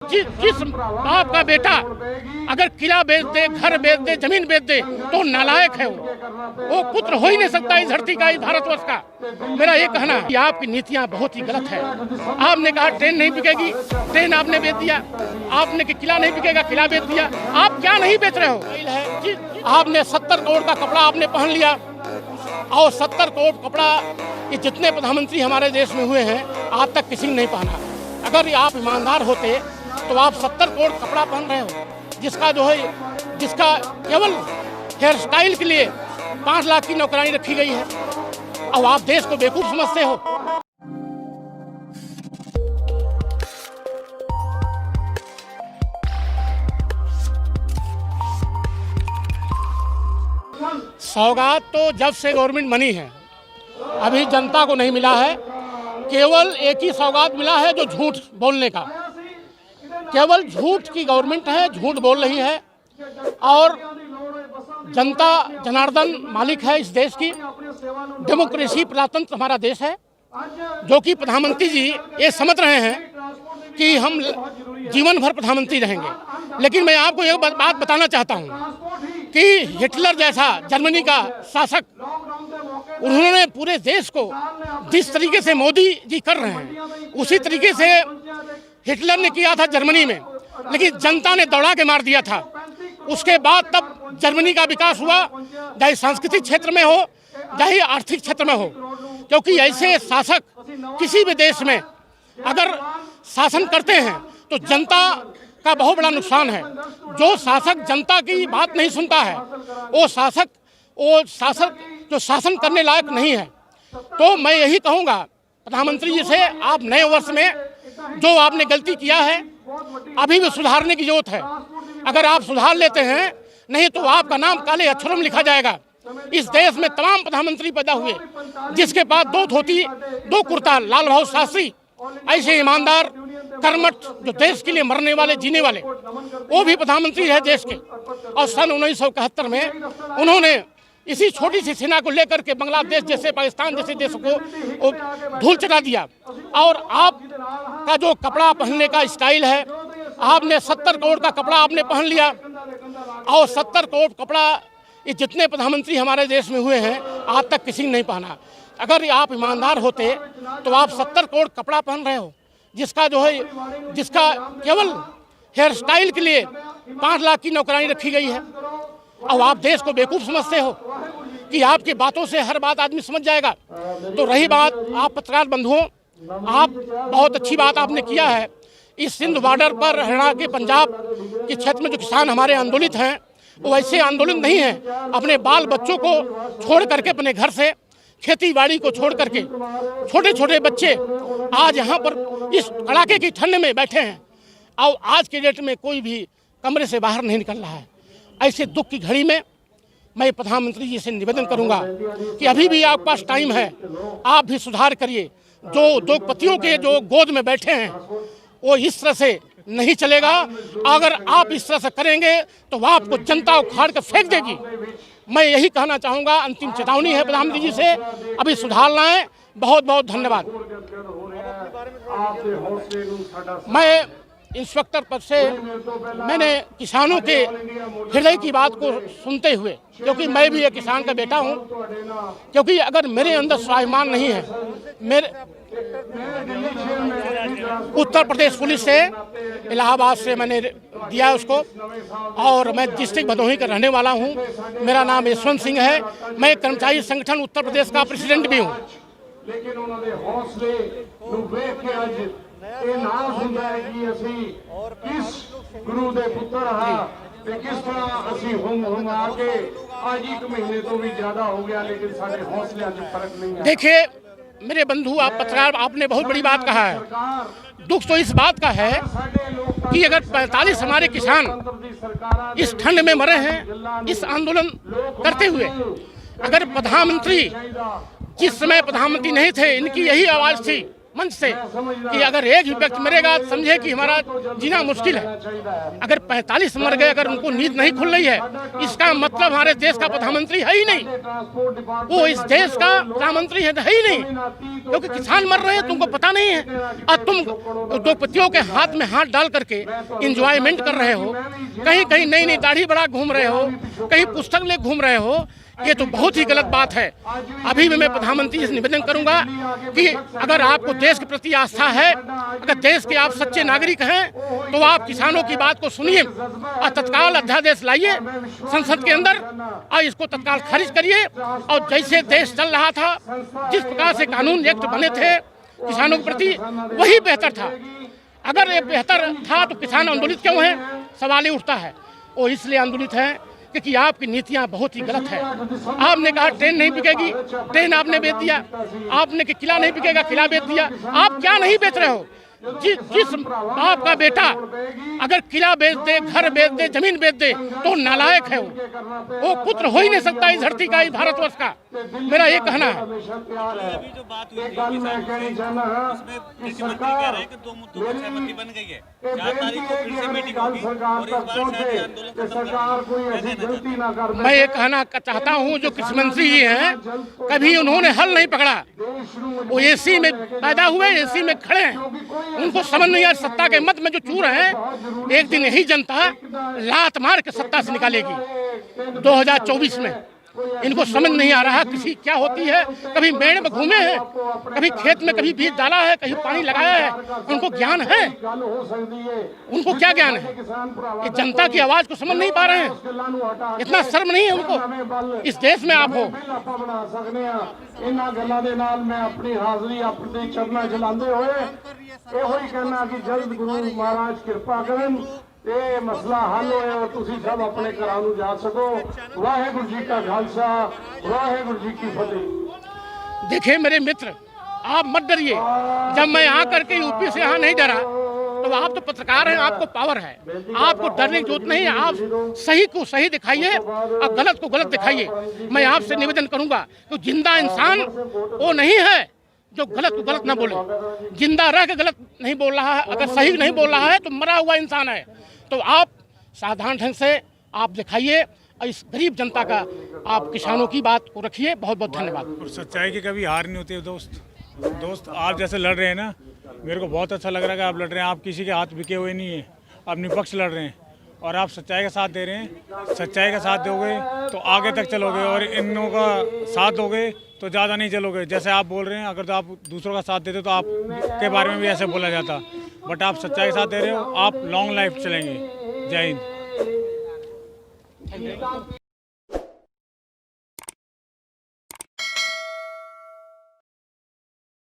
जिस बाप का बेटा अगर किला बेच दे, घर बेच दे, जमीन बेच दे तो नालायक है वो पुत्र हो ही नहीं सकता इस धरती का, इस भारतवर्ष का। मेरा ये कहना है कि आपकी नीतियां बहुत ही गलत है। आपने कहा ट्रेन नहीं बिकेगी, ट्रेन आपने बेच दिया। आपने कि किला नहीं बिकेगा, किला बेच दिया। आप क्या नहीं बेच रहे हो? आपने 70 करोड़ का कपड़ा आपने पहन लिया और 70 करोड़ कपड़ा ये जितने प्रधानमंत्री हमारे देश में हुए हैं आज तक किसी ने नहीं पहना। अगर आप ईमानदार होते तो आप 70 करोड़ कपड़ा पहन रहे हो, जिसका केवल हेयर स्टाइल के लिए 5 लाख की नौकरानी रखी गई है। अब आप देश को बेवकूफ समझते हो। सौगात तो जब से गवर्नमेंट बनी है अभी जनता को नहीं मिला है। केवल एक ही सौगात मिला है, जो झूठ बोलने का। केवल झूठ की गवर्नमेंट है, झूठ बोल रही है और जनता जनार्दन मालिक है इस देश की। डेमोक्रेसी प्रजातंत्र हमारा देश है, जो कि प्रधानमंत्री जी ये समझ रहे हैं कि हम जीवन भर प्रधानमंत्री रहेंगे। लेकिन मैं आपको एक बात बताना चाहता हूं कि हिटलर जैसा जर्मनी का शासक, उन्होंने पूरे देश को जिस तरीके से मोदी जी कर रहे हैं उसी तरीके से हिटलर ने किया था जर्मनी में, लेकिन जनता ने दौड़ा के मार दिया था। उसके बाद तब जर्मनी का विकास हुआ, चाहे सांस्कृतिक क्षेत्र में हो चाहे आर्थिक क्षेत्र में हो। क्योंकि ऐसे शासक किसी भी देश में अगर शासन करते हैं तो जनता का बहुत बड़ा नुकसान है। जो शासक जनता की बात नहीं सुनता है वो शासक जो शासन करने लायक नहीं है। तो मैं यही कहूँगा प्रधानमंत्री जी से, आप नए वर्ष में जो आपने गलती किया है अभी भी सुधारने की जरूरत है। अगर आप सुधार लेते हैं, नहीं तो आपका नाम काले अक्षरों में लिखा जाएगा। इस देश में तमाम प्रधानमंत्री पैदा हुए जिसके पास 2 धोती 2 कुर्ता, लाल बहादुर शास्त्री ऐसे ईमानदार कर्मठ जो देश के लिए मरने वाले जीने वाले, वो भी प्रधानमंत्री है देश के। और सन 1971 में उन्होंने इसी छोटी सी सेना को लेकर के बांग्लादेश जैसे, पाकिस्तान जैसे देशों को धूल चटा दिया। और आप का जो कपड़ा पहनने का स्टाइल है, आपने 70 करोड़ का कपड़ा आपने पहन लिया और 70 करोड़ कपड़ा ये जितने प्रधानमंत्री हमारे देश में हुए हैं आज तक किसी ने नहीं पहना। अगर आप ईमानदार होते तो आप 70 करोड़ कपड़ा पहन रहे हो, जिसका केवल हेयर स्टाइल के लिए 5 लाख की नौकरानी रखी गई है। अब आप देश को बेवकूफ समझते हो कि आपकी बातों से हर बात आदमी समझ जाएगा। तो रही बात आप पत्रकार बंधुओं, आप बहुत अच्छी बात आपने किया है। इस सिंध बॉर्डर पर हरियाणा के पंजाब के क्षेत्र में जो किसान हमारे आंदोलित हैं वो ऐसे आंदोलित नहीं हैं। अपने बाल बच्चों को छोड़ करके, अपने घर से खेती बाड़ी को छोड़ करके, छोटे छोटे बच्चे आज यहाँ पर इस कड़ाके की ठंड में बैठे हैं और आज के डेट में कोई भी कमरे से बाहर नहीं निकल रहा है। ऐसे दुख की घड़ी में मैं प्रधानमंत्री जी से निवेदन करूंगा कि अभी भी आपके पास टाइम है, आप भी सुधार करिए। जो 2 पतियों के जो गोद में बैठे हैं वो इस तरह से नहीं चलेगा। अगर आप इस तरह से करेंगे तो आपको जनता उखाड़ कर फेंक देगी। मैं यही कहना चाहूँगा, अंतिम चेतावनी है प्रधानमंत्री जी से, अभी सुधार लाएं। बहुत बहुत धन्यवाद। मैं इंस्पेक्टर पद से मैंने किसानों के हृदय की बात को सुनते हुए, क्योंकि मैं भी एक किसान का बेटा हूं, क्योंकि अगर मेरे अंदर स्वाभिमान नहीं है, मेरे उत्तर प्रदेश पुलिस से, इलाहाबाद से मैंने दिया उसको, और मैं डिस्ट्रिक्ट भदोही का रहने वाला हूं। मेरा नाम यशवंत सिंह है। मैं कर्मचारी संगठन उत्तर प्रदेश का प्रेसिडेंट भी हूं। लेकिन उन्होंने हौसले देख के आज ਇਹ ਨਾ ਹੁੰਦਾ ਹੈ ਕਿ ਅਸੀਂ ਕਿਸ ਗੁਰੂ ਦੇ ਪੁੱਤਰ ਹਾਂ ਤੇ ਕਿਸ ਤਰ੍ਹਾਂ ਅਸੀਂ ਹਮ ਆ ਕੇ आज 1 महीने तो भी ज्यादा हो गया, लेकिन सारे हौसले में फर्क नहीं है। देखिए मेरे बंधु, आप पत्रकार, आपने बहुत बड़ी बात कहा है। दुख तो इस बात का है कि अगर 45 हमारे किसान इस ठंड में मरे हैं इस आंदोलन करते हुए, अगर प्रधानमंत्री जिस समय प्रधानमंत्री नहीं थे इनकी यही आवाज़ थी, मंच से कि अगर एक ही व्यक्ति मरेगा समझे कि हमारा जीना मुश्किल है। अगर 45 मर गए, अगर उनको नींद नहीं खुल रही है, इसका मतलब हमारे देश का प्रधानमंत्री है ही नहीं, वो इस देश का प्रधानमंत्री है ही नहीं, क्योंकि किसान मर रहे हैं तुमको पता नहीं है और तुम उद्योगपतियों के हाथ में हाथ डाल करके इंजॉयमेंट कर रहे हो, कहीं कहीं नई नई दाढ़ी बढ़ा घूम रहे हो, कहीं पुस्तक ले घूम रहे हो। ये तो बहुत ही गलत बात है। अभी भी मैं प्रधानमंत्री से निवेदन करूंगा कि अगर आपको देश के प्रति आस्था है, अगर देश के आप सच्चे नागरिक हैं, तो आप किसानों की बात को सुनिए और तत्काल अध्यादेश लाइए संसद के अंदर और इसको तत्काल खारिज करिए। और जैसे देश चल रहा था, जिस प्रकार से कानून एक्ट बने थे किसानों के प्रति, वही बेहतर था। अगर ये बेहतर था तो किसान आंदोलित क्यों है, सवाल ही उठता है। वो इसलिए आंदोलित है क्योंकि आपकी नीतियां बहुत ही गलत है। आपने कहा ट्रेन नहीं बिकेगी, ट्रेन आपने बेच दिया। आपने कि किला नहीं बिकेगा, किला बेच दिया। आप क्या नहीं बेच रहे हो? जिस आपका बेटा अगर किला बेच दे, घर बेच दे, जमीन बेच दे, तो नालायक है वो पुत्र हो ही नहीं सकता इस धरती का, इस भारतवर्ष का। मेरा ये कहना है। अभी जो बात हुई थी किसान उसमें कृषि मंत्री कह रहे हैं कि 2 मुद्दों पर सहमति बन गई है। 4 तारीख को फिर से मीटिंग होगी और इस बार शायद ये आंदोलन। मैं ये कहना चाहता हूँ, जो कृषि मंत्री जी हैं, कभी उन्होंने हल नहीं पकड़ा। वो एसी में पैदा हुए, एसी में खड़े हैं, उनको समझ नहीं आ। सत्ता के मत में जो चूर हैं, एक दिन यही जनता लात मार के सत्ता से निकालेगी 2024 में। इनको समझ नहीं आ रहा कृषि क्या होती है। कभी मेड़ में घूमे हैं, कभी खेत में कभी बीज डाला है, कहीं पानी लगाया है, उनको ज्ञान है? उनको क्या ज्ञान है? ये जनता की आवाज को समझ नहीं पा रहे हैं। इतना शर्म नहीं है उनको? इस देश में आप हो। इन्हां गल्लां दे नाल मैं अपनी हाज़री अपने चरणा चलांदे होए ਇਹੋ ਹੀ कहना कि जल्द गुरु महाराज कृपा करन ते मसला हल होए और तुसी सब अपने घरां नूं जा सको। वाहिगुरू जी का खालसा, वाहिगुरू जी की फतेह। देखिए मेरे मित्र, आप मत डरिए। जब मैं यहाँ करके यूपी से यहाँ नहीं डरा, तो आप तो पत्रकार हैं, आपको पावर है, आपको डरने की जरूरत नहीं है। आप सही को सही दिखाइए और गलत को गलत दिखाइए। मैं आपसे निवेदन करूंगा कि जिंदा इंसान वो नहीं है जो गलत को गलत ना बोले। जिंदा रह के गलत नहीं बोल रहा है, अगर सही नहीं बोल रहा है तो मरा हुआ इंसान है। तो आप साधारण ढंग से आप दिखाइए और इस गरीब जनता का आप किसानों की बात को रखिए। बहुत बहुत धन्यवाद। और सच्चाई की कभी हार नहीं होती है दोस्त। आप जैसे लड़ रहे हैं ना, मेरे को बहुत अच्छा लग रहा है कि आप लड़ रहे हैं। आप किसी के हाथ बिके हुए नहीं है, आप निष्पक्ष लड़ रहे हैं और आप सच्चाई का साथ दे रहे हैं। सच्चाई का साथ दोगे तो आगे तक चलोगे और इन लोगों का साथ दोगे तो ज़्यादा नहीं चलोगे। जैसे आप बोल रहे हैं, अगर तो आप दूसरों का साथ देते तो आप के बारे में भी ऐसे बोला जाता, बट आप सच्चाई के साथ दे रहे हो, आप लॉन्ग लाइफ चलेंगे। जय हिंद।